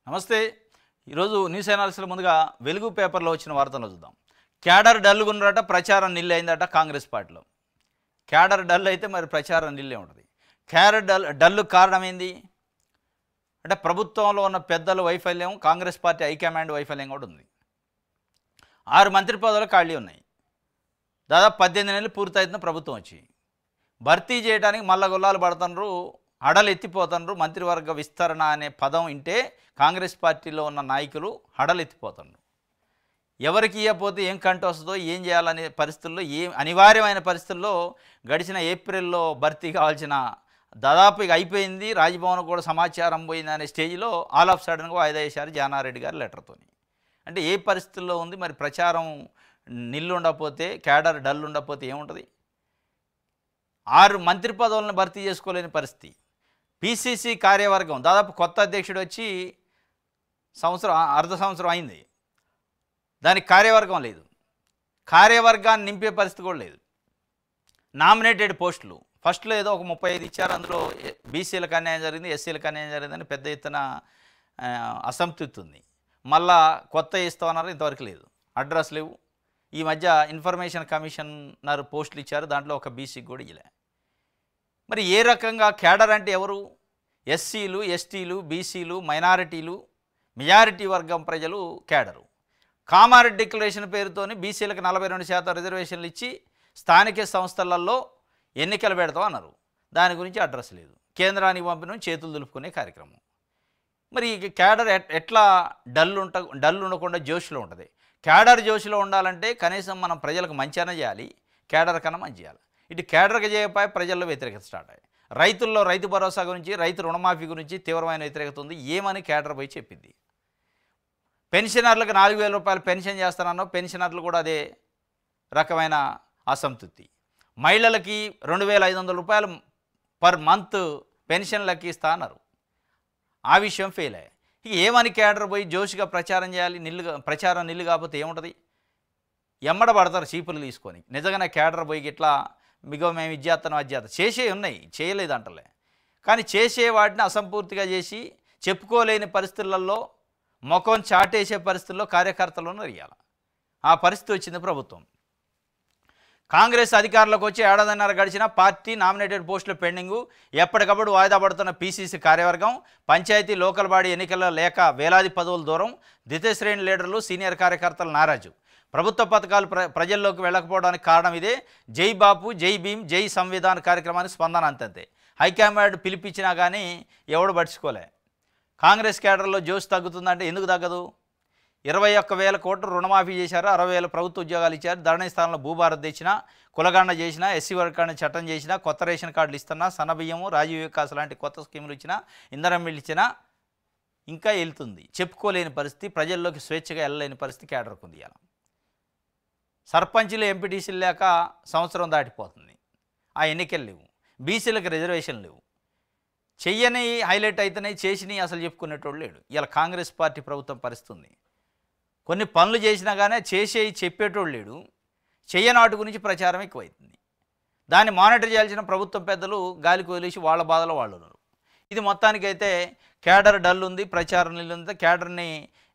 నమస్తే. ఈరోజు న్యూస్ అనాలిసిస్లో ముందుగా వెలుగు పేపర్లో వచ్చిన వార్తలు చూద్దాం. క్యాడర్ డల్గున్నట, ప్రచారం నిల్ అయిందట కాంగ్రెస్ పార్టీలో. క్యాడర్ డల్ అయితే మరి ప్రచారం నిల్లే ఉంటుంది. క్యాడర్ డల్లు కారణం ఏంది అంటే ప్రభుత్వంలో ఉన్న పెద్దల వైఫల్యం, కాంగ్రెస్ పార్టీ హైకమాండ్ వైఫల్యం కూడా ఉంది. 6 మంత్రి పదవులు ఖాళీ ఉన్నాయి. దాదాపు 18 నెలలు పూర్తవుతున్న ప్రభుత్వం వచ్చి భర్తీ చేయడానికి మళ్ళా గొల్లాలు పడుతున్నారు, హడలు ఎత్తిపోతున్నారు. మంత్రివర్గ విస్తరణ అనే పదం వింటే కాంగ్రెస్ పార్టీలో ఉన్న నాయకులు హడలు ఎత్తిపోతున్నారు. ఎవరికి ఇవ్వకపోతే ఏం కంటి వస్తుందో, ఏం చేయాలనే పరిస్థితుల్లో, అనివార్యమైన పరిస్థితుల్లో గడిచిన ఏప్రిల్లో భర్తీ కావాల్సిన దాదాపు ఇక అయిపోయింది, రాజ్భవన్ కూడా సమాచారం పోయింది అనే స్టేజ్లో ఆల్ ఆఫ్ సడన్గా వాయిదా వేశారు జానారెడ్డి గారి లెటర్తో. అంటే ఏ పరిస్థితుల్లో ఉంది మరి? ప్రచారం నిల్లు ఉండకపోతే, క్యాడర్ డల్ ఉండకపోతే ఏముంటుంది? 6 మంత్రి పదవులను భర్తీ చేసుకోలేని పరిస్థితి. పిసిసి కార్యవర్గం దాదాపు కొత్త అధ్యక్షుడు వచ్చి అర్ధ సంవత్సరం అయింది, దానికి కార్యవర్గం లేదు. కార్యవర్గాన్ని నింపే పరిస్థితి కూడా లేదు. నామినేటెడ్ పోస్టులు ఫస్ట్లో ఏదో ఒక 35 ఇచ్చారు, అందులో బీసీలకు అన్యాయం జరిగింది, ఎస్సీలకు అన్యాయం జరిగిందని పెద్ద ఎత్తున అసంతృప్తి ఉంది. మళ్ళా కొత్త ఇస్తామన్నారు, ఇంతవరకు లేదు, అడ్రస్ లేవు. ఈ మధ్య ఇన్ఫర్మేషన్ కమిషనర్ పోస్టులు ఇచ్చారు, దాంట్లో ఒక బీసీకి కూడా ఇలే. మరి ఏ రకంగా క్యాడర్ అంటే ఎవరు? ఎస్సీలు, ఎస్టీలు, బీసీలు, మైనారిటీలు, మెజారిటీ వర్గం ప్రజలు క్యాడరు. కామారెడ్డి డిక్లరేషన్ పేరుతోని బీసీలకు 42% రిజర్వేషన్లు ఇచ్చి స్థానిక సంస్థలలో ఎన్నికలు పెడతాం అన్నారు. దాని గురించి అడ్రస్ లేదు. కేంద్రానికి పంపిన చేతులు దులుపుకునే కార్యక్రమం. మరి క్యాడర్ ఎట్లా డల్ ఉండకుండా జోష్లో ఉంటుంది? క్యాడర్ జోష్లో ఉండాలంటే కనీసం మనం ప్రజలకు మంచిగానే చేయాలి, క్యాడర్ కన్నా మంచి చేయాలి. ఇటు క్యాడర్కి చేయకపోయి ప్రజల్లో వ్యతిరేకత స్టార్ట్ అయ్యాయి. రైతుల్లో రైతు భరోసా గురించి, రైతు రుణమాఫీ గురించి తీవ్రమైన వ్యతిరేకత ఉంది. ఏమని క్యాడర్ పోయి చెప్పింది? పెన్షనర్లకు 4,000 రూపాయలు పెన్షన్ చేస్తానన్నా పెన్షనర్లు కూడా అదే రకమైన అసంతృప్తి. మహిళలకి 2,500 రూపాయలు పర్ మంత్ పెన్షన్లకి ఇస్తా అన్నారు, ఆ విషయం ఫెయిల్ అయ్యాయి. ఇక ఏమని క్యాడర్ పోయి జోష్గా ప్రచారం చేయాలి? ప్రచారం నిల్లు కాకపోతే ఏముంటుంది? ఎమ్మడ పడతారు చీపులు తీసుకొని. నిజంగానే క్యాడర్ పోయి ఇట్లా మిగో మేము ఇచ్చేస్తాను అధ్యాత చేసే ఉన్నాయి, చేయలేదు అంటలే. కానీ చేసే వాటిని అసంపూర్తిగా చేసి చెప్పుకోలేని పరిస్థితులలో, ముఖం చాటేసే పరిస్థితుల్లో కార్యకర్తలు ఉన్నారు. ఆ పరిస్థితి వచ్చింది ప్రభుత్వం. కాంగ్రెస్ అధికారంలోకి వచ్చి ఏడాదిన్నర గడిచిన పార్టీ నామినేటెడ్ పోస్టుల పెండింగు, ఎప్పటికప్పుడు వాయిదా పడుతున్న పీసీసీ కార్యవర్గం, పంచాయతీ లోకల్ బాడీ ఎన్నికల్లో లేక వేలాది పదవుల దూరం, ద్వితీయ శ్రేణి లీడర్లు, సీనియర్ కార్యకర్తలు నారాజు. ప్రభుత్వ పథకాలు ప్రజల్లోకి వెళ్ళకపోవడానికి కారణం ఇదే. జై బాపు, జై భీమ్, జై సంవిధాన్ కార్యక్రమానికి స్పందన అంతంతే. హైకమాండ్ పిలిపించినా కానీ ఎవడు పట్టించుకోలే. కాంగ్రెస్ క్యాడర్లో జోష్ తగ్గుతుందంటే ఎందుకు తగ్గదు? 21,000 కోట్లు రుణమాఫీ చేశారు, 60,000 ప్రభుత్వ ఉద్యోగాలు ఇచ్చారు, ధరణి స్థానంలో భూభారత్ తెచ్చినా, కులగండ చేసినా, ఎస్సీ వర్గాన్ని చట్టం చేసినా, కొత్త రేషన్ కార్డులు ఇస్తున్నా, సన్నబియ్యము, రాజీవ్ వికాస్ లాంటి కొత్త స్కీములు ఇచ్చినా, ఇంధనం బిల్లు ఇచ్చినా ఇంకా వెళ్తుంది. చెప్పుకోలేని పరిస్థితి, ప్రజల్లోకి స్వేచ్ఛగా వెళ్ళలేని పరిస్థితి క్యాడర్కు ఉంది. ఇలా సర్పంచ్లు, ఎంపీటీసీలు లేక సంవత్సరం దాటిపోతుంది, ఆ ఎన్నికలు లేవు. బీసీలకు రిజర్వేషన్ లేవు. చెయ్యని హైలైట్ అవుతున్నాయి, చేసినవి అసలు చెప్పుకునేటోళ్ళు లేడు. ఇలా కాంగ్రెస్ పార్టీ ప్రభుత్వం పరిస్థితుంది. కొన్ని పనులు చేసినా కానీ చేసేవి చెప్పేటోళ్ళు లేడు. చెయ్యని వాటి గురించి ప్రచారం ఎక్కువైతుంది. దాన్ని మానిటర్ చేయాల్సిన ప్రభుత్వం పెద్దలు గాలికి వదిలేసి వాళ్ళ బాధలో వాళ్ళు ఉన్నారు. ఇది మొత్తానికైతే క్యాడర్ డల్ ఉంది, ప్రచారం నిల్లు ఉంది. క్యాడర్ని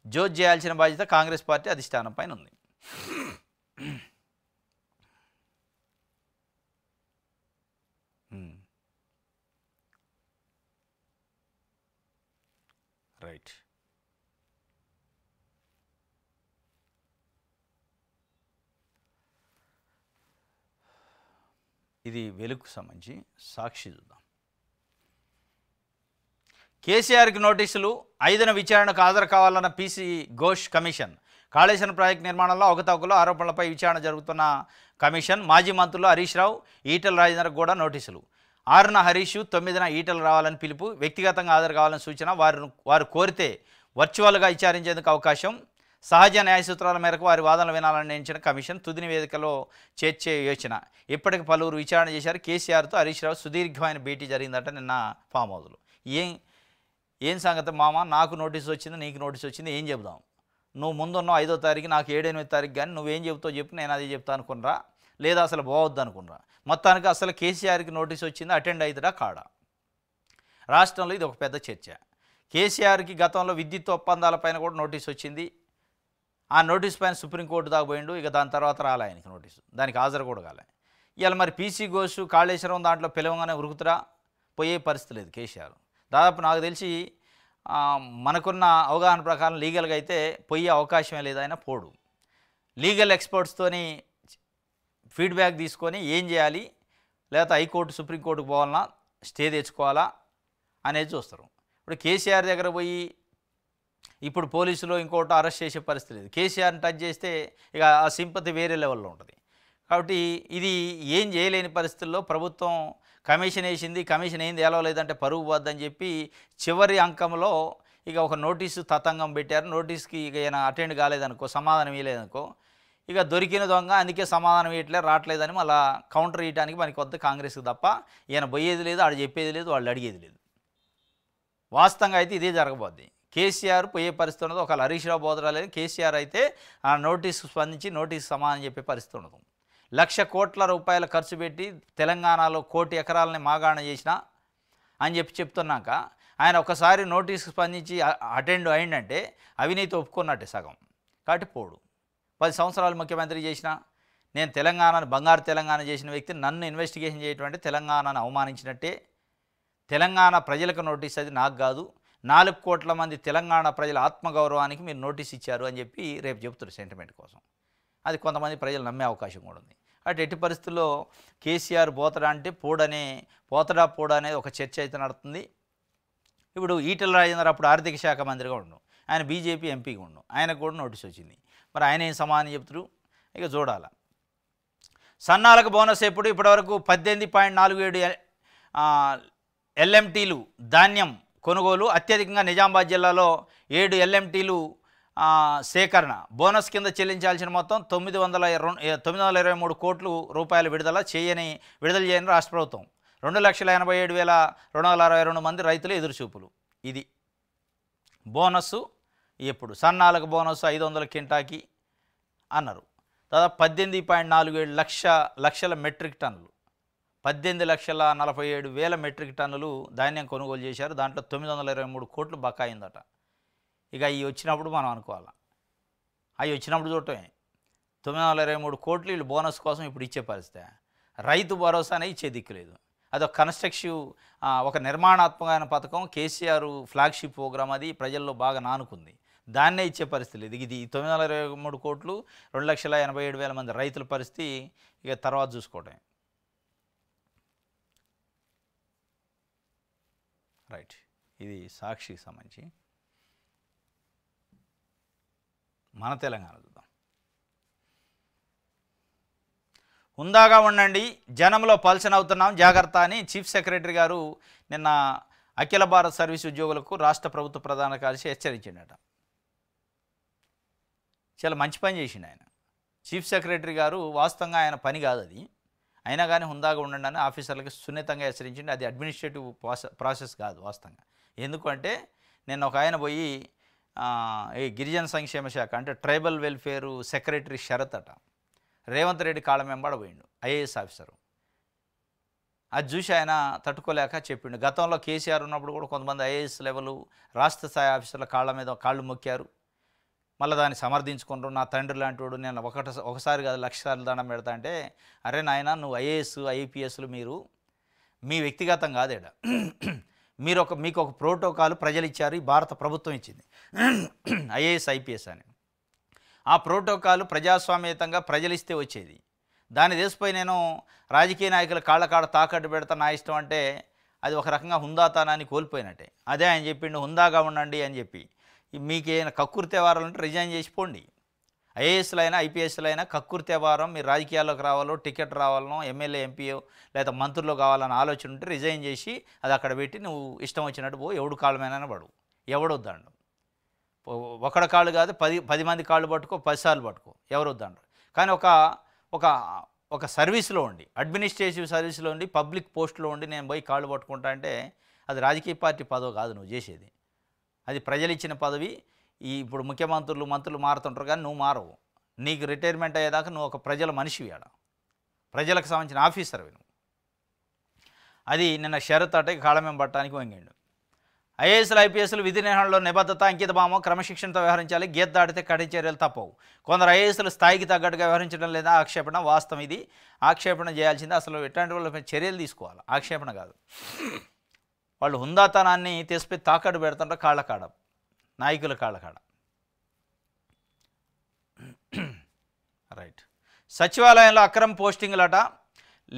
జోజ్ చేయాల్సిన బాధ్యత కాంగ్రెస్ పార్టీ అధిష్టానం పైన ఉంది. రైట్. ఇది వెలుగుకు సంబంధించి సాక్షి చూద్దాం. కేసీఆర్కి నోటీసులు, 5న విచారణకు హాజరు కావాలన్న PC Ghosh commission. Kaleshwaram project నిర్మాణంలో అవకతవకలు ఆరోపణలపై విచారణ జరుగుతున్న కమిషన్. మాజీ మంత్రులు హరీష్ రావు, ఈటెల రాజేందర్కు కూడా నోటీసులు. 6న హరీష్, 9న ఈటెలు రావాలని పిలుపు. వ్యక్తిగతంగా హాజరు కావాలని సూచన. వారు కోరితే వర్చువల్గా విచారించేందుకు అవకాశం. సహజ న్యాయ సూత్రాల మేరకు వారి వాదనలు వినాలని నిర్ణయించిన కమిషన్ తుది నివేదికలో చేర్చే యోచన. ఇప్పటికి పలువురు విచారణ చేశారు. కేసీఆర్తో హరీష్ రావు సుదీర్ఘమైన భేటీ జరిగిందట నిన్న ఫామ్ హౌస్లో. ఏం సంగతి మామ, నాకు నోటీస్ వచ్చింది, నీకు నోటీస్ వచ్చింది, ఏం చెబుదాం? నువ్వు ముందున్నావు 5వ తారీఖు, నాకు 7, 8 తారీఖు, కానీ నువ్వేం చెబుతావు చెప్పు, నేను అది చెప్తా అనుకున్నారా, లేదా అసలు పోవద్దు అనుకున్నారా? మొత్తానికి అసలు కేసీఆర్కి నోటీస్ వచ్చింది, అటెండ్ అవుతాడా కాడా? రాష్ట్రంలో ఇది ఒక పెద్ద చర్చ. కేసీఆర్కి గతంలో విద్యుత్ ఒప్పందాలపైన కూడా నోటీస్ వచ్చింది. ఆ నోటీస్ పైన సుప్రీంకోర్టు దాకా పోయిండు. ఇక దాని తర్వాత రాలే ఆయనకి నోటీసు, దానికి హాజరు కూడా కాలే. ఇవాళ మరి పీసీ ఘోష్ కాళేశ్వరం దాంట్లో పిలవగానే ఉరుకుతురా, పోయే పరిస్థితి లేదు కేసీఆర్. దాదాపు నాకు తెలిసి మనకున్న అవగాహన ప్రకారం లీగల్గా అయితే పోయే అవకాశమే లేదు. ఆయన పోడు. లీగల్ ఎక్స్పర్ట్స్తోని ఫీడ్బ్యాక్ తీసుకొని ఏం చేయాలి, లేకపోతే హైకోర్టు సుప్రీంకోర్టుకు పోవాలన్నా స్టే తెచ్చుకోవాలా అనేది చూస్తారు. ఇప్పుడు కేసీఆర్ దగ్గర పోయి ఇప్పుడు పోలీసులు ఇంకోటి అరెస్ట్ చేసే పరిస్థితి లేదు. కేసీఆర్ని టచ్ చేస్తే ఇక ఆ సింపతి వేరే లెవెల్లో ఉంటుంది. కాబట్టి ఇది ఏం చేయలేని పరిస్థితుల్లో ప్రభుత్వం కమిషన్ వేసింది, కమిషన్ ఏం తేలవలేదంటే పరువు పోద్దని చెప్పి చివరి అంకంలో ఇక ఒక నోటీసు తతంగం పెట్టారు. నోటీస్కి ఇక ఈయన అటెండ్ కాలేదనుకో, సమాధానం ఇవ్వలేదనుకో, ఇక దొరికిన దొంగ అందుకే సమాధానం ఇవ్వట్లేదు, రావట్లేదని మళ్ళీ కౌంటర్ ఇవ్వడానికి మనకి కొత్త కాంగ్రెస్కి తప్ప ఈయన పోయేది లేదు, ఆడు చెప్పేది లేదు, వాళ్ళు అడిగేది లేదు. వాస్తవంగా అయితే ఇదే జరగబోద్ది. కేసీఆర్ పోయే పరిస్థితి ఉండదు. ఒకవేళ హరీష్ రావు బోధరాలేదు, కేసీఆర్ అయితే ఆ నోటీసు స్పందించి నోటీసు సమాధానం చెప్పే పరిస్థితి ఉండదు. 1,00,000 కోట్ల రూపాయలు ఖర్చు పెట్టి తెలంగాణలో 1 కోటి ఎకరాలని మాగాణ చేసిన అని చెప్తున్నాక ఆయన ఒకసారి నోటీసు స్పందించి అటెండ్ అయిందంటే అవినీతి ఒప్పుకున్నట్టే సగం. కాబట్టి పోడు. 10 సంవత్సరాలు ముఖ్యమంత్రి చేసిన, నేను తెలంగాణను బంగారు తెలంగాణ చేసిన వ్యక్తి నన్ను ఇన్వెస్టిగేషన్ చేయటం అంటే తెలంగాణను అవమానించినట్టే. తెలంగాణ ప్రజలకు నోటీస్, అది నాకు కాదు, 4 కోట్ల మంది తెలంగాణ ప్రజల ఆత్మగౌరవానికి మీరు నోటీస్ ఇచ్చారు అని చెప్పి రేపు చెబుతారు సెంటిమెంట్ కోసం. అది కొంతమంది ప్రజలు నమ్మే అవకాశం కూడా ఉంది. అటు ఎట్టి పరిస్థితుల్లో కేసీఆర్ పోతడా అంటే పోతడా అనేది ఒక చర్చ అయితే నడుతుంది. ఇప్పుడు ఈటెల రాజేందర్ అప్పుడు ఆర్థిక శాఖ మంత్రిగా ఉండు, ఆయన బీజేపీ ఎంపీగా ఉండు, ఆయనకు కూడా నోటీస్ వచ్చింది. మరి ఆయన ఏం సమాధానం చెప్తారు ఇక చూడాల. సన్నాలకు బోనస్ ఎప్పుడు ఇప్పటివరకు 18.47 ఎల్ఎంటీలు ధాన్యం కొనుగోలు. అత్యధికంగా నిజామాబాద్ జిల్లాలో 7 ఎల్ఎంటీలు సేకరణ. బోనస్ కింద చెల్లించాల్సిన మొత్తం 923 కోట్ల రూపాయలు విడుదల చేయని రాష్ట్ర ప్రభుత్వం. 2,87,262 మంది రైతులు ఎదురుచూపులు. ఇది బోనస్సు. ఎప్పుడు సన్నాలకు బోనస్ 500 కింటాకి అన్నారు. దాదాపు 18.47 లక్షల మెట్రిక్ టన్నులు, 18,47,000 మెట్రిక్ టన్నులు ధాన్యం కొనుగోలు చేశారు. దాంట్లో 923 కోట్లు బకాయిందట. ఇక అవి వచ్చినప్పుడు మనం అనుకోవాలి, అవి వచ్చినప్పుడు చూడటమే. 923 కోట్లు వీళ్ళు బోనస్ కోసం ఇప్పుడు ఇచ్చే పరిస్థితి. రైతు భరోసానే ఇచ్చే దిక్కులేదు. అదొక కన్స్ట్రక్టివ్, ఒక నిర్మాణాత్మకమైన పథకం. కేసీఆర్ ఫ్లాగ్షిప్ ప్రోగ్రామ్, అది ప్రజల్లో బాగా నానుకుంది. దాన్నే ఇచ్చే పరిస్థితి లేదు. ఇది 923 కోట్లు, 2,87,000 మంది రైతుల పరిస్థితి ఇక తర్వాత చూసుకోవటం. రైట్, ఇది సాక్షికి సంబంధించి. మన తెలంగాణ చూద్దాం. హుందాగా ఉండండి, జనంలో పల్సన్ అవుతున్నాం, జాగ్రత్త అని చీఫ్ సెక్రటరీ గారు నిన్న అఖిల భారత సర్వీస్ ఉద్యోగులకు రాష్ట్ర ప్రభుత్వ ప్రధాన కార్యదర్శి హెచ్చరించిండట. చాలా మంచి పని చేసిండు ఆయన చీఫ్ సెక్రటరీ గారు. వాస్తవంగా ఆయన పని కాదు అది, అయినా కానీ హుందాగా ఉండండి అని ఆఫీసర్లకి సున్నితంగా హెచ్చరించింది. అది అడ్మినిస్ట్రేటివ్ ప్రాసెస్ కాదు వాస్తవంగా. ఎందుకంటే నిన్న ఒక ఆయన పోయి ఈ గిరిజన సంక్షేమ శాఖ అంటే ట్రైబల్ వెల్ఫేరు సెక్రటరీ షరత్ అట, రేవంత్ రెడ్డి కాళ్ళ వెంబడ పోయిండు, ఐఏఎస్ ఆఫీసరు. అది చూసి ఆయన తట్టుకోలేక చెప్పిండు. గతంలో కేసీఆర్ ఉన్నప్పుడు కూడా కొంతమంది ఐఏఎస్ లెవెల్ రాష్ట్ర స్థాయి ఆఫీసర్ల కాళ్ళు మొక్కారు, మళ్ళీ దాన్ని సమర్థించుకుంటారు. నా తండ్రి లాంటి వాడు, నేను ఒకసారి కాదు 1,00,000 సార్లు దండం పెడతా అంటే, అరే నాయన నువ్వు ఐఏఎస్ ఐపీఎస్లు మీరు మీ వ్యక్తిగతం కాదేడ, మీకు ఒక ప్రోటోకాల్ ప్రజలు ఇచ్చారు, ఈ భారత ప్రభుత్వం ఇచ్చింది ఐఏఎస్ ఐపీఎస్ అని. ఆ ప్రోటోకాల్ ప్రజాస్వామ్యతంగా ప్రజలు ఇస్తే వచ్చేది. దాన్ని తెలిసిపోయి నేను రాజకీయ నాయకుల కాళ్ళ తాకట్టు పెడతా నా ఇష్టం అంటే అది ఒక రకంగా హుందాతనాన్ని కోల్పోయినట్టే. అదే ఆయన చెప్పిండు, హుందాగా ఉండండి అని చెప్పి. మీకేమైనా కక్కుర్తి వ్యవహారాలంటే రిజైన్ చేసిపోండి. ఐఏఎస్లు అయినా ఐపీఎస్లు అయినా కక్కుర్తి వ్యవహారం, మీరు రాజకీయాల్లోకి రావాలో, టికెట్ రావాలనో, ఎమ్మెల్యే ఎంపీఓ లేదా మంత్రులు కావాలని ఆలోచన ఉంటే రిజైన్ చేసి అది అక్కడ పెట్టి నువ్వు ఇష్టం వచ్చినట్టు పో, ఎవడు కాళ్ళమైనా పడు, ఎవడొద్దండు. ఒకడ కాళ్ళు కాదు 10 మంది కాళ్ళు పట్టుకో, 10 సార్లు పట్టుకో, ఎవరొద్దండ్రు. కానీ ఒక సర్వీస్లో ఉండి, అడ్మినిస్ట్రేటివ్ సర్వీస్లో ఉండి, పబ్లిక్ పోస్టులో ఉండి నేను పోయి కాళ్ళు పట్టుకుంటా అంటే అది రాజకీయ పార్టీ పదవి కాదు నువ్వు చేసేది, అది ప్రజలు ఇచ్చిన పదవి. ఇప్పుడు మంత్రులు మారుతుంటారు కానీ నువ్వు మారవు. నీకు రిటైర్మెంట్ అయ్యేదాకా నువ్వు ఒక ప్రజల మనిషివి, ఆడ ప్రజలకు సంబంధించిన ఆఫీసర్వి నువ్వు. అది నిన్న షరత్ అటే కాళమేం పట్టడానికి వంగాడు. ఐఏఎస్లు ఐపీఎస్లు విధి నిర్వహణలో నిబద్ధత అంకితభావం క్రమశిక్షణతో వ్యవహరించాలి. గీత దాటితే కఠిన చర్యలు తప్పవు. కొందరు ఐఏఎస్లు స్థాయికి తగ్గట్టుగా వ్యవహరించడం లేదా ఆక్షేపణ వాస్తవం. ఇది ఆక్షేపణ చేయాల్సిందే. అసలు ఎట్లాంటి వాళ్ళ చర్యలు తీసుకోవాలి, ఆక్షేపణ కాదు. వాళ్ళు హుందాతనాన్ని తీసిపోయి తాకట్టు పెడుతుంటారు కాళ్ళ కాడ, నాయకుల కాళ్ళ కాడ. రైట్. సచివాలయంలో అక్రమ పోస్టింగ్లట.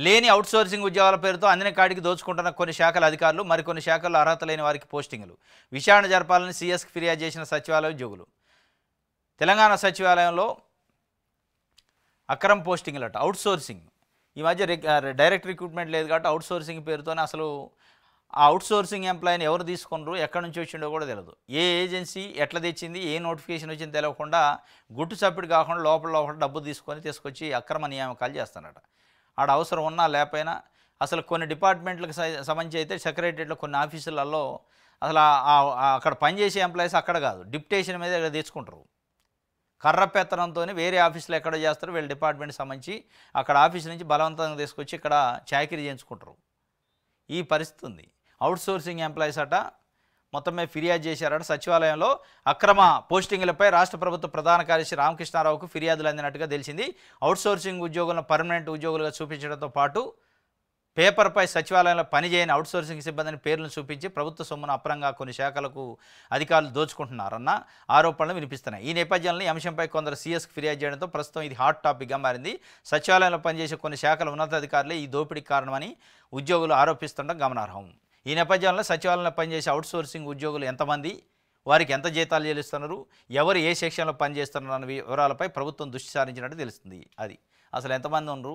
లేని అవుట్సోర్సింగ్ ఉద్యోగాల పేరుతో అందిన కాడికి దోచుకుంటున్న కొన్ని శాఖల అధికారులు, మరికొన్ని శాఖల్లో అర్హత లేని వారికి పోస్టింగులు. విచారణ జరపాలని సీఎస్కి ఫిర్యాదు చేసిన సచివాలయ ఉద్యోగులు. తెలంగాణ సచివాలయంలో అక్రమ పోస్టింగ్లట, అవుట్సోర్సింగ్. ఈ మధ్య డైరెక్ట్ రిక్రూట్మెంట్ లేదు కాబట్టి అవుట్సోర్సింగ్ పేరుతోనే అసలు ఆ అవుట్సోర్సింగ్ ఎంప్లాయీని ఎవరు తీసుకున్నారు, ఎక్కడి నుంచి వచ్చిండో కూడా తెలియదు. ఏ ఏజెన్సీ ఎట్లా తెచ్చింది, ఏ నోటిఫికేషన్ వచ్చింది తెలియకుండా గుట్టు చప్పుడు కాకుండా లోపల డబ్బు తీసుకొచ్చి అక్రమ నియామకాలు చేస్తారట. ఆడ అవసరం ఉన్నా లేకపోయినా. అసలు కొన్ని డిపార్ట్మెంట్లకు సంబంధించి అయితే సెక్రటరియట్లో కొన్ని ఆఫీసులలో అసలు అక్కడ పనిచేసే ఎంప్లాయీస్ అక్కడ కాదు, డిప్యుటేషన్ మీద ఇక్కడ తెచ్చుకుంటారు. కర్ర పెత్తనంతో వేరే ఆఫీసులో ఎక్కడ చేస్తారు, వీళ్ళ డిపార్ట్మెంట్కి సంబంధించి అక్కడ ఆఫీస్ నుంచి బలవంతంగా తీసుకొచ్చి ఇక్కడ చాకరీ చేయించుకుంటారు. ఈ పరిస్థితి ఉంది. అవుట్సోర్సింగ్ ఎంప్లాయీస్ అట మొత్తం మీద ఫిర్యాదు చేశారట. సచివాలయంలో అక్రమ పోస్టింగులపై రాష్ట్ర ప్రభుత్వ ప్రధాన కార్యదర్శి రామకృష్ణారావుకు ఫిర్యాదులు అందినట్టుగా తెలిసింది. అవుట్సోర్సింగ్ ఉద్యోగులను పర్మనెంట్ ఉద్యోగులుగా చూపించడంతో పాటు పేపర్పై సచివాలయంలో పనిచేయని అవుట్సోర్సింగ్ సిబ్బందిని పేర్లను చూపించి ప్రభుత్వ సొమ్మును అప్రంగా కొన్ని శాఖలకు అధికారులు దోచుకుంటున్నారన్న ఆరోపణలు వినిపిస్తున్నాయి. ఈ నేపథ్యంలో ఈ అంశంపై కొందరు సీఎస్కి ఫిర్యాదు చేయడంతో ప్రస్తుతం ఇది హాట్ టాపిక్గా మారింది. సచివాలయంలో పనిచేసే కొన్ని శాఖల ఉన్నతాధికారులే ఈ దోపిడీకి కారణమని ఉద్యోగులు ఆరోపిస్తుండడం గమనార్హం. ఈ నేపథ్యంలో సచివాలయంలో పనిచేసే అవుట్సోర్సింగ్ ఉద్యోగులు ఎంతమంది, వారికి ఎంత జీతాలు చెల్లిస్తున్నారు, ఎవరు ఏ సెక్షన్లో పనిచేస్తున్నారు అన్న వివరాలపై ప్రభుత్వం దృష్టి సారించినట్టు తెలుస్తుంది. అది అసలు ఎంతమంది ఉన్నారు,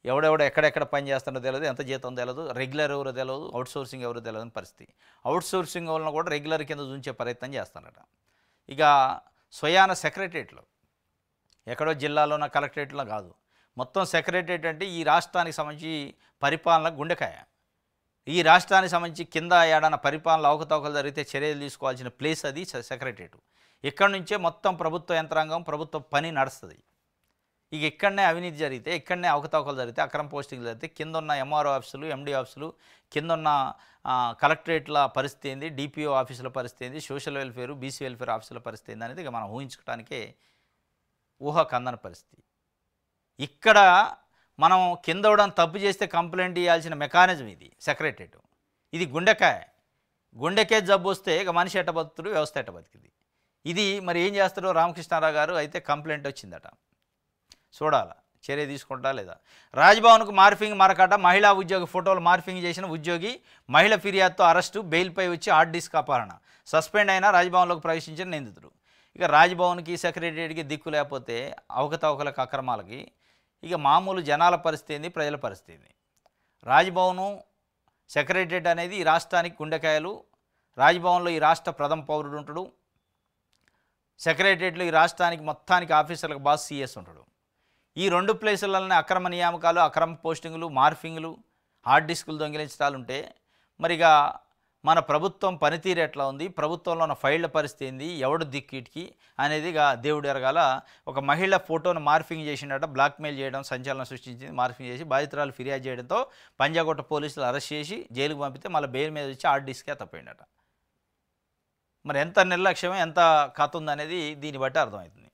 ఎవడెవడ ఎక్కడెక్కడ పని చేస్తున్నారో తెలియదు, ఎంత జీతం తెలియదు, రెగ్యులర్ ఎవరో తెలియదు, అవుట్సోర్సింగ్ ఎవరో తెలియని పరిస్థితి. అవుట్సోర్సింగ్ వాళ్ళని కూడా రెగ్యులర్ కింద చూంచే ప్రయత్నం చేస్తారట. ఇక స్వయాన సెక్రటరియట్లో ఎక్కడో జిల్లాలోన కలెక్టరేట్లో కాదు, మొత్తం సెక్రటరియట్ అంటే ఈ రాష్ట్రానికి సంబంధించి పరిపాలన గుండెకాయ. ఈ రాష్ట్రానికి సంబంధించి కింద ఏడన్నా పరిపాలన అవకతవకలు జరిగితే చర్యలు తీసుకోవాల్సిన ప్లేస్ అది సెక్రటరియట్. ఇక్కడ నుంచే మొత్తం ప్రభుత్వ యంత్రాంగం ప్రభుత్వ పని నడుస్తుంది. ఇక ఇక్కడనే అవినీతి జరిగితే, ఇక్కడనే అవకతవకలు జరిగితే, అక్రమ పోస్టింగ్లు జరిగితే కింద ఉన్న ఎంఆర్ఓ ఆఫీసులు, ఎండి ఆఫీసులు, కింద ఉన్న కలెక్టరేట్ల పరిస్థితి ఏంది, డిపిఓ ఆఫీసుల పరిస్థితి ఏంది, సోషల్ వెల్ఫేర్, బీసీ వెల్ఫేర్ ఆఫీసుల పరిస్థితి ఏంది అనేది ఇక మనం ఊహించుకోవడానికే ఊహాకందని పరిస్థితి. ఇక్కడ మనం కింద అవడం తప్పు చేస్తే కంప్లైంట్ ఇవ్వాల్సిన మెకానిజం ఇది సెక్రటరియట్. ఇది గుండెకే జబ్బు వస్తే ఇక మనిషి ఎట్ట బతుకుడు, వ్యవస్థ ఎట్ట బతికింది. ఇది మరి ఏం చేస్తారో రామకృష్ణారావు గారు అయితే కంప్లైంట్ వచ్చిందట, చూడాల చర్య తీసుకుంటా లేదా. రాజ్భవన్కు మార్ఫింగ్ మరకట. మహిళా ఉద్యోగి ఫోటోలు మార్ఫింగ్ చేసిన ఉద్యోగి మహిళ ఫిర్యాదుతో అరెస్టు, బెయిల్పై వచ్చి హార్డ్ డిస్క్ అపహరణ. సస్పెండ్ అయిన రాజ్భవన్లోకి ప్రవేశించిన నిందితుడు. ఇక రాజ్భవన్కి సెక్రటరియట్కి దిక్కు లేకపోతే అవకతవకలకు అక్రమాలకి ఇక మామూలు జనాల పరిస్థితి ఏంది, ప్రజల పరిస్థితి ఏంది. రాజ్భవను సెక్రటరియట్ అనేది ఈ రాష్ట్రానికి గుండెకాయలు. రాజ్భవన్లో ఈ రాష్ట్ర ప్రథమ పౌరుడు ఉంటాడు. సెక్రటరియట్లో ఈ రాష్ట్రానికి మొత్తానికి ఆఫీసర్లకు బాస్ సీఎస్ ఉంటాడు. ఈ రెండు ప్లేసులలోనే అక్రమ నియామకాలు, అక్రమ పోస్టింగులు, మార్ఫింగ్లు, హార్డ్ డిస్కులు దొంగిలించడాలు ఉంటే మరిగా మన ప్రభుత్వం పనితీరు ఎట్లా ఉంది, ప్రభుత్వంలో ఉన్న ఫైళ్ల పరిస్థితి ఏంది, ఎవడు దిక్కిటికి అనేది దేవుడు ఎరగాల. ఒక మహిళ ఫోటోను మార్ఫింగ్ చేసిండట, బ్లాక్మెయిల్ చేయడం సంచలనం సృష్టించింది. మార్ఫింగ్ చేసి బాధితురాలు ఫిర్యాదు చేయడంతో పంజాగుట్ట పోలీసులు అరెస్ట్ చేసి జైలుకు పంపితే మళ్ళీ బెయిల్ మీద వచ్చి హార్డ్ డిస్కే తప్పిండట. మరి ఎంత నిర్లక్ష్యం, ఎంత కథ ఉందనేది దీన్ని బట్టి అర్థమవుతుంది.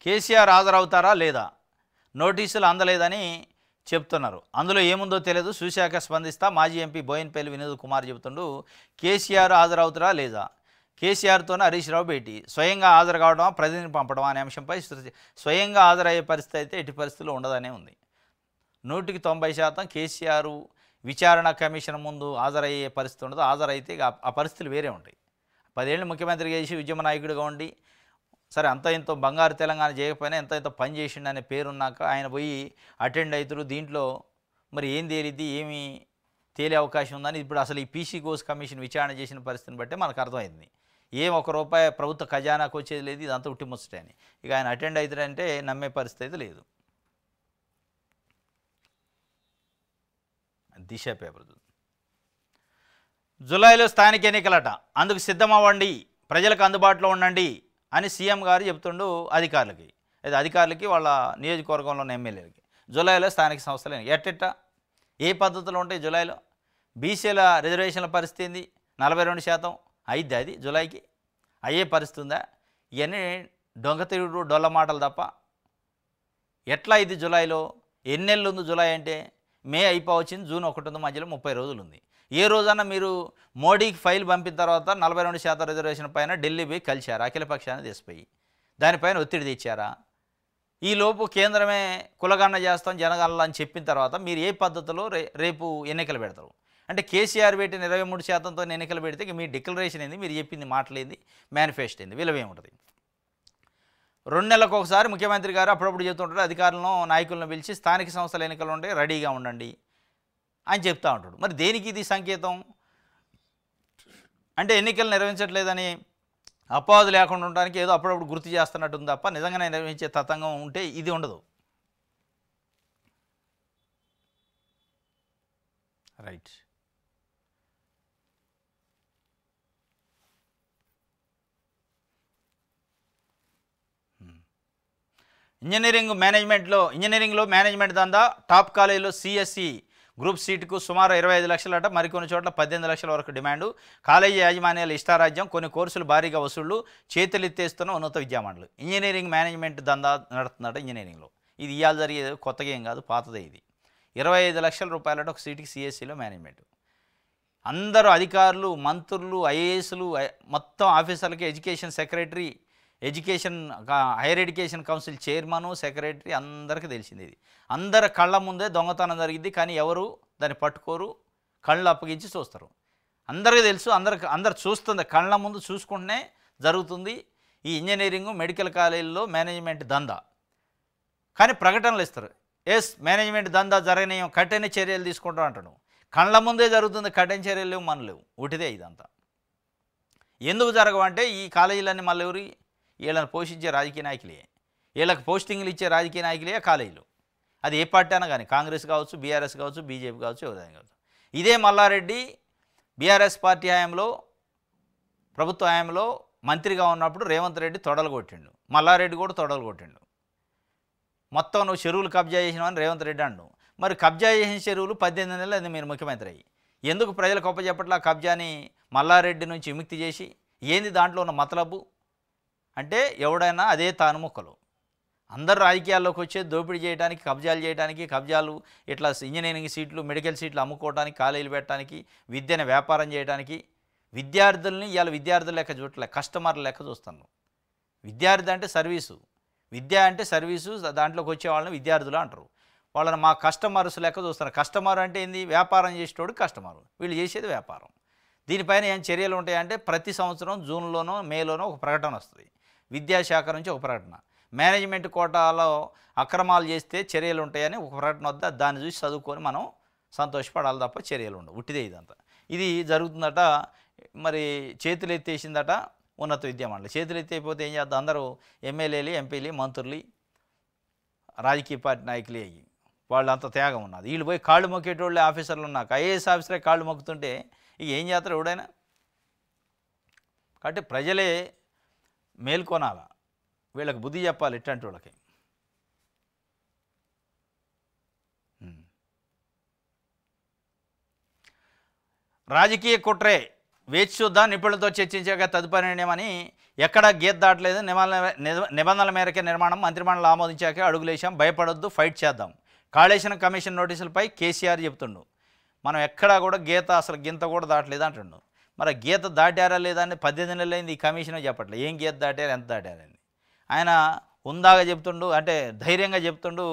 కేసీఆర్ హాజరవుతారా లేదా, నోటీసులు అందలేదని చెప్తున్నారు. అందులో ఏముందో తెలియదు, చూశాక స్పందిస్తా మాజీ ఎంపీ బోయినపల్లి వినోద్ కుమార్ చెబుతుండు. కేసీఆర్ హాజరవుతారా లేదా, కేసీఆర్తోనే హరీష్ రావు భేటీ, స్వయంగా హాజరు కావడమా ప్రతినిధిని పంపడమా అనే అంశంపై స్వయంగా హాజరయ్యే పరిస్థితి అయితే ఎట్టి పరిస్థితుల్లో ఉండదనే ఉంది. 100% కేసీఆర్ విచారణ కమిషన్ ముందు హాజరయ్యే పరిస్థితి ఉండదు. హాజరైతే ఆ పరిస్థితులు వేరే ఉంటాయి. 10 ఏళ్ళు ముఖ్యమంత్రి చేసి ఉద్యమ నాయకుడిగా ఉండి సరే అంత ఇంత బంగారు తెలంగాణ చేయకపోయినా ఎంత ఇంత పని చేసిండు అనే పేరున్నాక ఆయన పోయి అటెండ్ అవుతారు. దీంట్లో మరి ఏం తేలిద్ది, ఏమి తేలే అవకాశం ఉందని ఇప్పుడు అసలు ఈ పీసీ కోర్స్ కమిషన్ విచారణ చేసిన పరిస్థితిని బట్టి మనకు అర్థమైంది. ఏం ₹1 ప్రభుత్వ ఖజానాకు వచ్చేది లేదు, ఇదంతా ఉట్టి ముచ్చటే అని. ఇక ఆయన అటెండ్ అవుతారంటే నమ్మే పరిస్థితి లేదు. దిశ పేపర్ జూలైలో స్థానిక ఎన్నికలట, అందుకు సిద్ధమవ్వండి, ప్రజలకు అందుబాటులో ఉండండి అని సీఎం గారు చెప్తుండు అధికారులకి. అయితే అధికారులకి వాళ్ళ నియోజకవర్గంలో ఉన్న ఎమ్మెల్యేలకి జూలైలో స్థానిక సంస్థలు ఎట్టెట్ట ఏ పద్ధతిలో ఉంటాయి జూలైలో? బీసీల రిజర్వేషన్ల పరిస్థితి ఏంది? 42% అయిద్ది అది జూలైకి? అయ్యే పరిస్థితి ఉందా? ఇవన్నీ దొంగతిరుగుడు డొల్ల మాటలు తప్ప. ఎట్లా ఇది జూలైలో? ఎన్ని నెలలు ఉంది జూలై అంటే? మే అయిపోవచ్చింది, జూన్ 1 ఉంది, మధ్యలో 30 రోజులు ఉంది. ఏ రోజన్నా మీరు మోడీకి ఫైల్ పంపిన తర్వాత 42% రిజర్వేషన్ పైన ఢిల్లీ పోయి కలిశారా? అఖిలపక్షాన్ని తీసిపోయి దానిపైన ఒత్తిడి తెచ్చారా? ఈలోపు కేంద్రమే కులగణన చేస్తాం జనగణన అని చెప్పిన తర్వాత మీరు ఏ పద్ధతిలో రేపు ఎన్నికలు పెడతారు? అంటే కేసీఆర్ పెట్టిన 23%తో ఎన్నికలు పెడితే మీ డిక్లరేషన్ ఏంది? మీరు చెప్పింది మాటలేంది? మేనిఫెస్టో ఏంది? విలువేముంటుంది? 2 నెలలకు ఒకసారి ముఖ్యమంత్రి గారు అప్పుడప్పుడు చెప్తుంటారు అధికారులను నాయకులను పిలిచి స్థానిక సంస్థల ఎన్నికలు ఉంటే రెడీగా ఉండండి అని చెప్తా ఉంటాడు. మరి దేనికి ఇది సంకేతం? అంటే ఎన్నికలు నిర్వహించట్లేదని అపవాదు లేకుండా ఉండడానికి ఏదో అప్పుడప్పుడు గుర్తు చేస్తున్నట్టుంది తప్ప నిజంగానే నిర్వహించే తతంగం ఉంటే ఇది ఉండదు. రైట్. ఇంజనీరింగ్లో మేనేజ్మెంట్ దందా టాప్ కాలేజీలో సిఎస్సి గ్రూప్ సీటుకు సుమారు 25 లక్షలట, మరికొన్ని చోట్ల 18 లక్షల వరకు డిమాండు. కాలేజీ యాజమాన్యాలు ఇష్టారాజ్యం, కొన్ని కోర్సులు భారీగా వసూళ్లు, చేతులెత్తేస్తున్న ఉన్నత విద్యామండలి. ఇంజనీరింగ్ మేనేజ్మెంట్ దందా నడుతుందట ఇంజనీరింగ్లో. ఇది ఇవాళ జరిగేది కొత్తగా ఏం కాదు, పాతదే ఇది. 25 లక్షల రూపాయలట ఒక సీటుకి సిఎస్సిలో మేనేజ్మెంట్. అందరూ అధికారులు, మంత్రులు, ఐఏఎస్లు, మొత్తం ఆఫీసర్లకి education secretary, higher education council chairman, secretary అందరికీ తెలిసింది. ఇది అందరి కళ్ళ ముందే దొంగతనం జరిగింది, కానీ ఎవరు దాన్ని పట్టుకోరు, కళ్ళు అప్పగించి చూస్తారు. అందరికీ తెలుసు, అందరు చూస్తుంది, కళ్ళ ముందు చూసుకుంటూనే జరుగుతుంది ఈ ఇంజనీరింగ్ మెడికల్ కాలేజీల్లో మేనేజ్మెంట్ దందా. కానీ ప్రకటనలు ఇస్తారు, మేనేజ్మెంట్ దందా జరగనీయం, కఠిన చర్యలు తీసుకుంటాం అంటాడు. కళ్ళ ముందే జరుగుతుంది, కఠిన చర్యలు లేవు, మన లేవు, ఒకటిదే ఇదంతా. ఎందుకు జరగవంటే ఈ కాలేజీలన్నీ మళ్ళీ ఎవరు? వీళ్ళని పోషించే రాజకీయ నాయకులే, వీళ్ళకి పోస్టింగ్లు ఇచ్చే రాజకీయ నాయకులే కాలేజీలు. అది ఏ పార్టీ అయినా కానీ, కాంగ్రెస్ కావచ్చు, బీఆర్ఎస్ కావచ్చు, బీజేపీ కావచ్చు, ఎవరైనా కావచ్చు. ఇదే మల్లారెడ్డి బీఆర్ఎస్ పార్టీ హయాంలో, ప్రభుత్వ హయాంలో మంత్రిగా ఉన్నప్పుడు రేవంత్ రెడ్డి తొడలు కొట్టిండు, మల్లారెడ్డి కూడా తొడలు కొట్టిండు. మొత్తం నువ్వు చెరువులు కబ్జా చేసినావని రేవంత్ రెడ్డి అండు. మరి కబ్జా చేసిన చెరువులు 18 నెలలు అది మీరు ముఖ్యమంత్రి అయ్యి ఎందుకు ప్రజలకు ఒప్పచెప్పట్లా? కబ్జాని మల్లారెడ్డి నుంచి విముక్తి చేసి ఏంది దాంట్లో ఉన్న మతలబు అంటే? ఎవడైనా అదే తాను ముక్కలు. అందరు రాజకీయాల్లోకి వచ్చే దోపిడీ చేయడానికి, కబ్జాలు ఇట్లా ఇంజనీరింగ్ సీట్లు, మెడికల్ సీట్లు అమ్ముకోవడానికి, కాలేజీలు పెట్టడానికి, విద్యను వ్యాపారం చేయడానికి. విద్యార్థుల్ని ఇవాళ విద్యార్థుల లెక్క చూడట్లే, కస్టమర్ల లెక్క చూస్తాను. విద్యార్థి అంటే సర్వీసు, విద్య అంటే సర్వీసు, దాంట్లోకి వచ్చే వాళ్ళని విద్యార్థులు అంటారు. వాళ్ళని మా కస్టమర్స్ లెక్క చూస్తారు. కస్టమర్ అంటే ఏంది? వ్యాపారం చేసేటోడు కస్టమరు, వీళ్ళు చేసేది వ్యాపారం. దీనిపైన ఏం చర్యలు ఉంటాయంటే ప్రతి సంవత్సరం జూన్లోనో మేలోనో ఒక ప్రకటన వస్తుంది, విద్యాశాఖ నుంచి ఒక ప్రకటన. మేనేజ్మెంట్ కోటాలో అక్రమాలు చేస్తే చర్యలు ఉంటాయని ఒక ప్రకటన వద్ద, దాన్ని చూసి చదువుకొని మనం సంతోషపడాలి తప్ప చర్యలు ఉండవు, ఉట్టిదే ఇదంతా. ఇది జరుగుతుందట. మరి చేతులు ఎత్తేసిందట ఉన్నత విద్యామండలి. చేతులు ఎత్తేపోతే ఏం చేద్దాం? అందరూ ఎమ్మెల్యేలు, ఎంపీలు, మంత్రులు, రాజకీయ పార్టీ నాయకులు అయ్యి వాళ్ళు అంత త్యాగం ఉన్నది. వీళ్ళు పోయి కాళ్ళు మొక్కేటోళ్ళే ఆఫీసర్లు ఉన్నాక, ఐఏఎస్ ఆఫీసరే కాళ్ళు మొక్కుతుంటే ఇక ఏం చేస్తారు ఎవడైనా? కాబట్టి ప్రజలే మేల్కొనాల, వీళ్ళకి బుద్ధి చెప్పాలి ఇట్లాంటి వాళ్ళకి. రాజకీయ కుట్రే, వేచి చూద్దాం, నిపుణులతో చర్చించాక తదుపరి నిర్ణయమని. ఎక్కడా గీత దాటలేదు, నిబంధనల మేరకే నిర్మాణం, మంత్రిమండలి ఆమోదించాకే అడుగులేశాం, భయపడొద్దు, ఫైట్ చేద్దాం. కాళేశ్వరం కమిషన్ నోటీసులపై కేసీఆర్ చెప్తుండు, మనం ఎక్కడా కూడా గీత అసలు గింత కూడా దాటలేదు అంటుండు. మరి గీత దాటారా లేదా అని 18 నెలలు అయింది, ఈ కమిషనే చెప్పట్లేదు ఏం గీత దాటారు, ఎంత దాటారని. ఆయన ఉందాగా చెప్తుండు, అంటే ధైర్యంగా చెప్తుండు,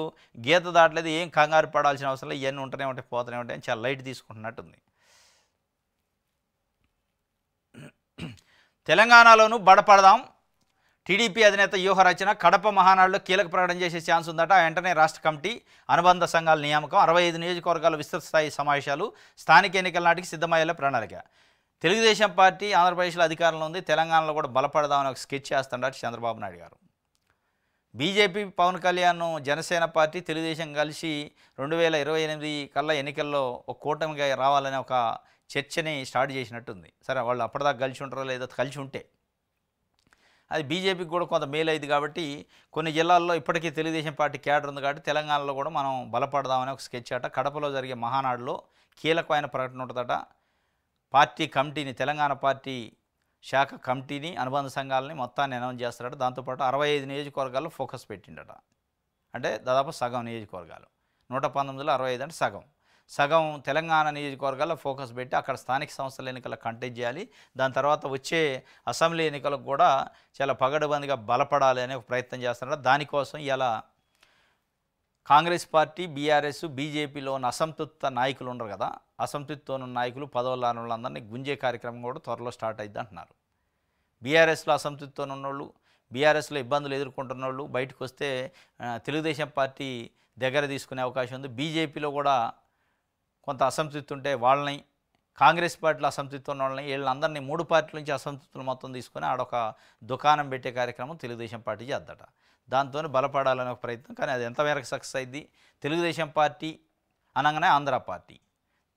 గీత దాటలేదు, ఏం కంగారు పడాల్సిన అవసరం లేదు, ఇవన్నీ ఉంటూనే ఉంటాయి, పోతూనే ఉంటాయి అని చాలా లైట్ తీసుకుంటున్నట్టుంది. తెలంగాణలోనూ బడపడదాం, టీడీపీ అధినేత వ్యూహ రచన. కడప మహానాడులో కీలక ప్రకటన చేసే ఛాన్స్ ఉందట. వెంటనే రాష్ట్ర కమిటీ, అనుబంధ సంఘాల నియామకం, 65 నియోజకవర్గాల విస్తృత స్థాయి సమావేశాలు, స్థానిక ఎన్నికల నాటికి సిద్ధమయ్యేలా ప్రణాళిక. తెలుగుదేశం పార్టీ ఆంధ్రప్రదేశ్లో అధికారంలో ఉంది, తెలంగాణలో కూడా బలపడదామని ఒక స్కెచ్ చేస్తుండట చంద్రబాబు నాయుడు గారు. బీజేపీ, పవన్ కళ్యాణ్, జనసేన పార్టీ, తెలుగుదేశం కలిసి 2028 కల్లా ఎన్నికల్లో ఒక కూటమిగా రావాలనే ఒక చర్చని స్టార్ట్ చేసినట్టుంది. సరే వాళ్ళు అప్పటిదాకా కలిసి ఉంటారో లేదో, కలిసి ఉంటే అది బీజేపీకి కూడా కొంత మేలు అయింది కాబట్టి కొన్ని జిల్లాల్లో ఇప్పటికీ తెలుగుదేశం పార్టీ క్యాడర్ ఉంది కాబట్టి తెలంగాణలో కూడా మనం బలపడదామని ఒక స్కెచ్ అట. కడపలో జరిగే మహానాడులో కీలకమైన ప్రకటన ఉంటుందట. పార్టీ కమిటీని, తెలంగాణ పార్టీ శాఖ కమిటీని, అనుబంధ సంఘాలని మొత్తాన్ని అనౌన్స్ చేస్తారట. దాంతోపాటు 65 నియోజకవర్గాల్లో ఫోకస్ పెట్టిండట. అంటే దాదాపు సగం నియోజకవర్గాలు, 119లో 65 అంటే సగం తెలంగాణ నియోజకవర్గాల్లో ఫోకస్ పెట్టి అక్కడ స్థానిక సంస్థల ఎన్నికలకు కంటెస్ట్ చేయాలి. దాని తర్వాత వచ్చే అసెంబ్లీ ఎన్నికలకు కూడా చాలా పగడబందిగా బలపడాలి అనే ఒక ప్రయత్నం చేస్తున్నాడు. దానికోసం ఇలా కాంగ్రెస్ పార్టీ, బీఆర్ఎస్, బీజేపీలో ఉన్న అసంతృప్త నాయకులు ఉండరు కదా, అసంతృప్తితో ఉన్న నాయకులు, పదవులు రాని వాళ్ళందరినీ గుంజే కార్యక్రమం కూడా త్వరలో స్టార్ట్ అయింది అంటున్నారు. బీఆర్ఎస్లో అసంతృప్తితో ఉన్నోళ్ళు, బీఆర్ఎస్లో ఇబ్బందులు ఎదుర్కొంటున్న వాళ్ళు బయటకు వస్తే తెలుగుదేశం పార్టీ దగ్గర తీసుకునే అవకాశం ఉంది. బీజేపీలో కూడా కొంత అసంతృప్తి ఉంటే వాళ్ళని, కాంగ్రెస్ పార్టీలో అసంతృప్తి ఉన్న వాళ్ళని, వీళ్ళందరినీ 3 పార్టీల నుంచి అసంతృప్తులు మొత్తం తీసుకొని ఆడొక దుకాణం పెట్టే కార్యక్రమం తెలుగుదేశం పార్టీ చేద్దట. దాంతో బలపడాలనే ఒక ప్రయత్నం. కానీ అది ఎంతమేరకు సక్సెస్ అయింది? తెలుగుదేశం పార్టీ అనగానే ఆంధ్ర పార్టీ,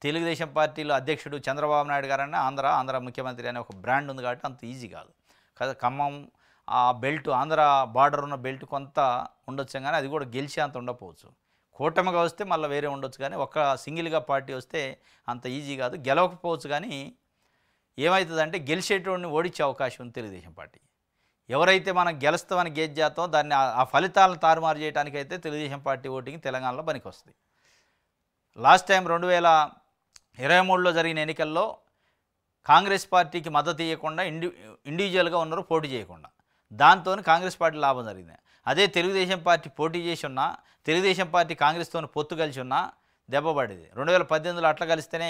తెలుగుదేశం పార్టీలో అధ్యక్షుడు చంద్రబాబు నాయుడు గారనే ఆంధ్ర ముఖ్యమంత్రి అనే ఒక బ్రాండ్ ఉంది కాబట్టి అంత ఈజీ కాదు కదా. ఖమ్మం ఆ బెల్ట్, ఆంధ్ర బార్డర్ ఉన్న బెల్ట్ కొంత ఉండొచ్చు, కానీ అది కూడా గెలిచే అంత ఉండకపోవచ్చు. కూటమిగా వస్తే మళ్ళీ వేరే ఉండొచ్చు, కానీ ఒక సింగిల్గా పార్టీ వస్తే అంత ఈజీ కాదు. గెలవకపోవచ్చు, కానీ ఏమవుతుందంటే గెలిచేటోడిని ఓడించే అవకాశం ఉంది తెలుగుదేశం పార్టీ. ఎవరైతే మనం గెలుస్తామని గేజ్ చేస్తామో దాన్ని ఆ ఫలితాలను తారుమారు చేయడానికైతే తెలుగుదేశం పార్టీ ఓటింగ్ తెలంగాణలో పనికి వస్తుంది. లాస్ట్ టైం 2023లో జరిగిన ఎన్నికల్లో కాంగ్రెస్ పార్టీకి మద్దతు ఇవ్వకుండా ఇండివిజువల్గా ఉన్నారు, పోటీ చేయకుండా. దాంతో కాంగ్రెస్ పార్టీ లాభం జరిగింది. అదే తెలుగుదేశం పార్టీ పోటీ చేసి ఉన్నా, తెలుగుదేశం పార్టీ కాంగ్రెస్తో పొత్తు కలిసి ఉన్నా దెబ్బపడేది. 2018లో అట్లా కలిస్తేనే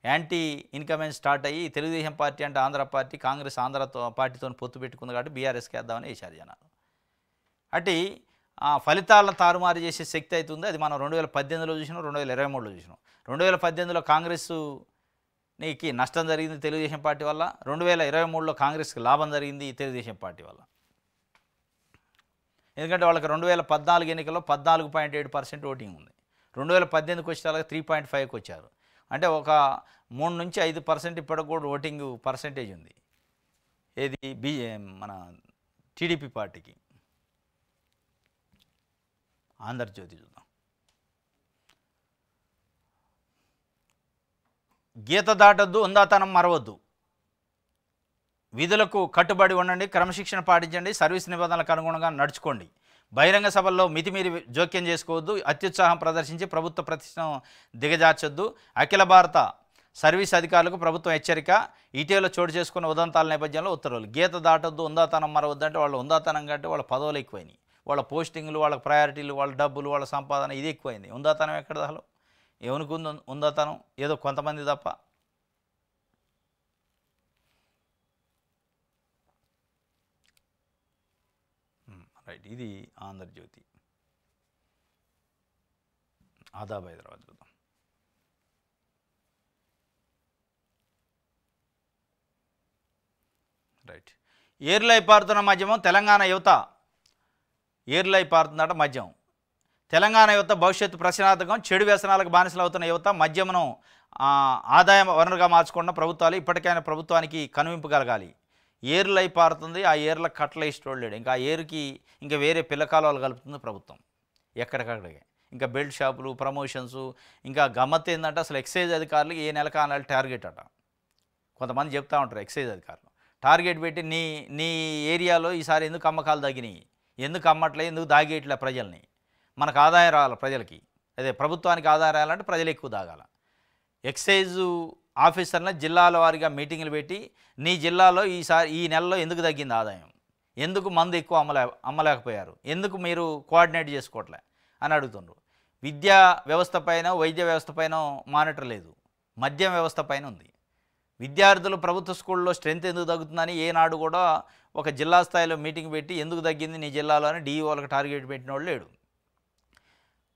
యాంటీ ఇన్కమెన్స్ స్టార్ట్ అయ్యి తెలుగుదేశం పార్టీ అంటే ఆంధ్ర పార్టీ, కాంగ్రెస్ ఆంధ్రతో పార్టీతో పొత్తు పెట్టుకుంది కాబట్టి బీఆర్ఎస్కి వేద్దామని వేశారు జనాలు. అంటే ఫలితాలను తారుమారు చేసే శక్తి అవుతుంది. అది మనం 2018లో చూసినాం, 2023లో చూసినాం. 2018లో కాంగ్రెస్కి నష్టం జరిగింది తెలుగుదేశం పార్టీ వల్ల, 2023లో కాంగ్రెస్కి లాభం జరిగింది తెలుగుదేశం పార్టీ వల్ల. ఎందుకంటే వాళ్ళకి 2014 ఎన్నికల్లో 14.7% ఓటింగ్ ఉంది. 2018కి వచ్చేలాగా 3.5కి వచ్చారు. అంటే ఒక 3 నుంచి 5% ఇప్పటికి కూడా ఓటింగ్ పర్సెంటేజ్ ఉంది. ఏది మన టీడీపీ పార్టీకి. ఆంధ్రజ్యోతి చూద్దాం. గీత దాటొద్దు, ఉందాతనం మరవద్దు, విధులకు కట్టుబడి ఉండండి, క్రమశిక్షణ పాటించండి, సర్వీస్ నిబంధనలకు అనుగుణంగా నడుచుకోండి, బహిరంగ సభల్లో మితిమీరి జోక్యం చేసుకోవద్దు, అత్యుత్సాహం ప్రదర్శించి ప్రభుత్వ ప్రతిష్టను దిగజార్చొద్దు, అఖిల భారత సర్వీస్ అధికారులకు ప్రభుత్వం హెచ్చరిక, ఇటీవల చోటు చేసుకున్న ఉదంతాల నేపథ్యంలో ఉత్తర్వులు. గీత దాటొద్దు, ఉందాతనం మరవద్దు అంటే వాళ్ళ ఉందాతనం కంటే వాళ్ళ పదవులు ఎక్కువైనాయి, వాళ్ళ పోస్టింగ్లు, వాళ్ళ ప్రయారిటీలు, వాళ్ళ డబ్బులు, వాళ్ళ సంపాదన ఇది ఎక్కువైంది. ఉందాతనం ఎక్కడ దాలో? ఎవరికి ఉందాతనం? ఏదో కొంతమంది తప్ప. రైట్, ఇది ఆంధ్రజ్యోతి. ఆదాబ్ హైదరాబాద్ చూద్దాం. రైట్, ఏర్లై పారుతున్న మద్యమం తెలంగాణ యువత, ఏర్లై పారుతుందట మద్యం. తెలంగాణ యువత భవిష్యత్తు ప్రశ్నార్థకం, చెడు వ్యసనాలకు బానిసలు అవుతున్న యువత మద్యమును ఆదాయ వనరుగా మార్చుకున్న ప్రభుత్వాలు ఇప్పటికైనా ప్రభుత్వానికి కనువింపు కలగాలి. ఏర్లై పారుతుంది, ఆ ఏర్ల కట్టలు ఇష్టోళ్ళాడు, ఇంకా ఆ ఏరుకి ఇంకా వేరే పిల్లకాలువలు కలుపుతుంది ప్రభుత్వం ఎక్కడికక్కడికి. ఇంకా బెల్ట్ షాపులు, ప్రమోషన్స్, ఇంకా గమ్మత్ ఏంటంటే అసలు ఎక్సైజ్ అధికారులు ఏ నెలకు ఆ నెల టార్గెట్ అట. కొంతమంది చెప్తూ ఉంటారు ఎక్సైజ్ అధికారులు టార్గెట్ పెట్టి నీ ఏరియాలో ఈసారి ఎందుకు అమ్మకాలు తగ్గినాయి, ఎందుకు అమ్మట్లే, ఎందుకు దాగేయట్లే ప్రజల్ని, మనకు ఆదాయం రావాలి ప్రజలకి, అదే ప్రభుత్వానికి ఆదాయం రావాలంటే ప్రజలు ఎక్కువ దాగాల. ఎక్సైజు ఆఫీసర్లను జిల్లాల వారీగా మీటింగులు పెట్టి నీ జిల్లాలో ఈ నెలలో ఎందుకు తగ్గింది ఆదాయం, ఎందుకు మందు ఎక్కువ అమ్మలేకపోయారు, ఎందుకు మీరు కోఆర్డినేట్ చేసుకోవట్లే అని అడుగుతుండ్రు. విద్యా వ్యవస్థ పైన, వైద్య వ్యవస్థ పైన మానిటర్ లేదు, మద్యం వ్యవస్థ పైన ఉంది. విద్యార్థులు ప్రభుత్వ స్కూల్లో స్ట్రెంత్ ఎందుకు తగ్గుతుందని ఏనాడు కూడా ఒక జిల్లా స్థాయిలో మీటింగ్ పెట్టి ఎందుకు తగ్గింది నీ జిల్లాలో అని డీఈఓలకు టార్గెట్ పెట్టిన వాళ్ళు లేడు.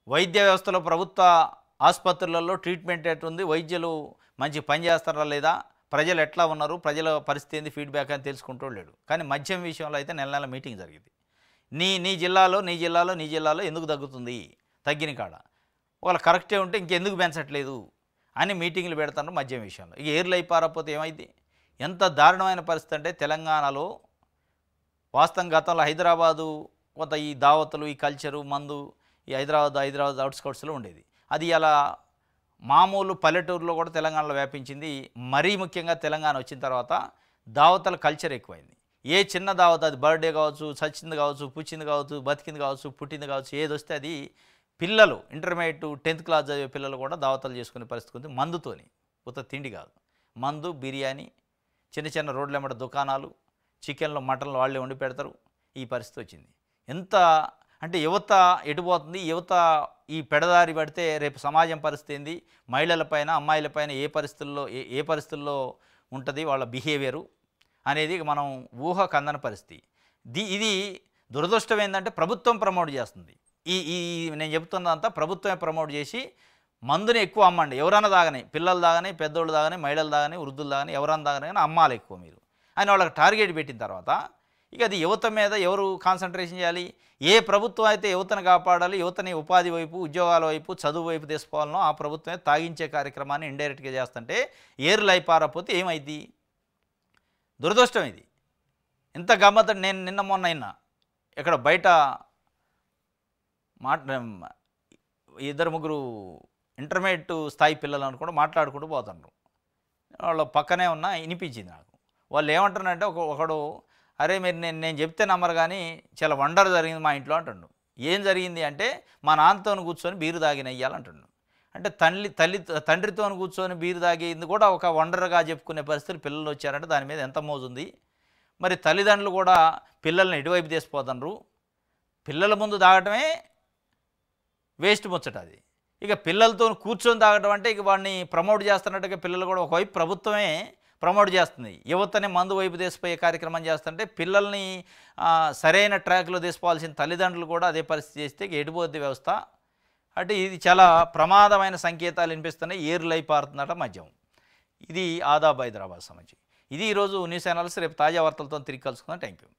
వైద్య వ్యవస్థలో ప్రభుత్వ ఆసుపత్రులలో ట్రీట్మెంట్ ఎట్లుంది, వైద్యులు మంచి పని చేస్తారా లేదా, ప్రజలు ఎట్లా ఉన్నారు, ప్రజల పరిస్థితి ఏంది, ఫీడ్బ్యాక్ అని తెలుసుకుంటూ లేడు. కానీ మద్యం విషయంలో అయితే నెల నెల మీటింగ్ జరిగింది. నీ జిల్లాలో ఎందుకు తగ్గుతుంది, తగ్గిన కాడ వాళ్ళు కరెక్టే ఉంటే ఇంకెందుకు పెంచట్లేదు అని మీటింగ్లు పెడతారు మద్యం విషయంలో. ఇక ఏర్లు అయిపోతే ఏమైంది, ఎంత దారుణమైన పరిస్థితి అంటే తెలంగాణలో వాస్తవం గతంలో హైదరాబాదు కొంత ఈ దావతులు, ఈ కల్చరు, మందు ఈ హైదరాబాద్ అవుట్స్కర్ట్స్లో ఉండేది. అది అలా మామూలు పల్లెటూరులో కూడా తెలంగాణలో వ్యాపించింది. మరీ ముఖ్యంగా తెలంగాణ వచ్చిన తర్వాత దావతల కల్చర్ ఎక్కువైంది. ఏ చిన్న దావత, అది బర్త్డే కావచ్చు, చచ్చింది కావచ్చు, పుచ్చింది కావచ్చు, బతికింది కావచ్చు, పుట్టింది కావచ్చు, ఏది వస్తే అది పిల్లలు ఇంటర్మీడియట్ 10th క్లాస్ చదివే పిల్లలు కూడా దావతలు చేసుకునే పరిస్థితి ఉంది. మందుతోని, ఉత్త తిండి కాదు, మందు, బిర్యానీ, చిన్న చిన్న రోడ్ల వెంబడి దుకాణాలు, చికెన్లు, మటన్లు వాళ్ళే వండి పెడతారు. ఈ పరిస్థితి వచ్చింది. ఎంత అంటే యువత ఎటుపోతుంది, యువత ఈ పెడదారి పడితే రేపు సమాజం పరిస్థితి ఏంది, మహిళలపైన, అమ్మాయిలపైన ఏ పరిస్థితుల్లో ఉంటుంది వాళ్ళ బిహేవియరు అనేది మనం ఊహకు అందని పరిస్థితి. ఇది దురదృష్టం ఏంటంటే ప్రభుత్వం ప్రమోట్ చేస్తుంది. ఈ ఈ నేను చెప్తున్నదంతా ప్రభుత్వమే ప్రమోట్ చేసి మందుని ఎక్కువ అమ్మండి, ఎవరైనా తాగని, పిల్లలు తాగని, పెద్దోళ్ళు తాగని, మహిళలు తాగని, వృద్ధులు తాగని, ఎవరైనా తాగని, కానీ అమ్మాలి ఎక్కువ మీరు అని వాళ్ళకి టార్గెట్ పెట్టిన తర్వాత ఇక అది యువత మీద ఎవరు కాన్సన్ట్రేషన్ చేయాలి? ఏ ప్రభుత్వం అయితే యువతను కాపాడాలి, యువతని ఉపాధి వైపు, ఉద్యోగాల వైపు, చదువు వైపు తీసుకోవాలనో ఆ ప్రభుత్వమే తాగించే కార్యక్రమాన్ని ఇండైరెక్ట్గా చేస్తుంటే ఏర్లు అయిపారపోతే ఏమైంది? దురదృష్టం ఇది. ఎంత గమ్మత. నేను నిన్న మొన్న అయినా ఇక్కడ బయట ఇద్దరు ముగ్గురు ఇంటర్మీడియట్ స్థాయి పిల్లలు అనుకుంటూ మాట్లాడుకుంటూ పోతుండ్రు. వాళ్ళ పక్కనే ఉన్న వినిపించింది నాకు. వాళ్ళు ఏమంటున్నారంటే ఒకడు, అరే మీరు నేను చెప్తే నమ్మరు కానీ చాలా వండర్ జరిగింది మా ఇంట్లో అంటుండు. ఏం జరిగింది అంటే మా నాన్నతో కూర్చొని బీరు తాగిన ఇయ్యాలంటుండు. అంటే తండ్రితో కూర్చొని బీరు తాగేది కూడా ఒక వండర్గా చెప్పుకునే పరిస్థితులు పిల్లలు వచ్చారంటే దాని మీద ఎంత మోజుంది. మరి తల్లిదండ్రులు కూడా పిల్లల్ని ఎటువైపు తీసిపోతున్నారు. పిల్లల ముందు తాగటమే వేస్ట్ ముచ్చట అది. ఇక పిల్లలతో కూర్చొని తాగటం అంటే ఇక వాడిని ప్రమోట్ చేస్తున్నట్టుగా పిల్లలు కూడా ఒకవైపు ప్రభుత్వమే ప్రమోట్ చేస్తుంది. యువతని మందు వైపు తీసిపోయే కార్యక్రమం చేస్తుంటే పిల్లల్ని సరైన ట్రాక్లో తీసుకోవాల్సిన తల్లిదండ్రులు కూడా అదే పరిస్థితి చేస్తే ఎటుపోద్ది వ్యవస్థ. అంటే ఇది చాలా ప్రమాదమైన సంకేతాలు వినిపిస్తున్నాయి. ఏర్లై పారుతుందట మద్యం. ఇది ఆదాబ్ హైదరాబాద్ సంబంధించి. ఇది ఈరోజు న్యూస్ అనాలిసిస్. రేపు తాజా వార్తలతో తిరిగి కలుసుకుందాం. Thank you.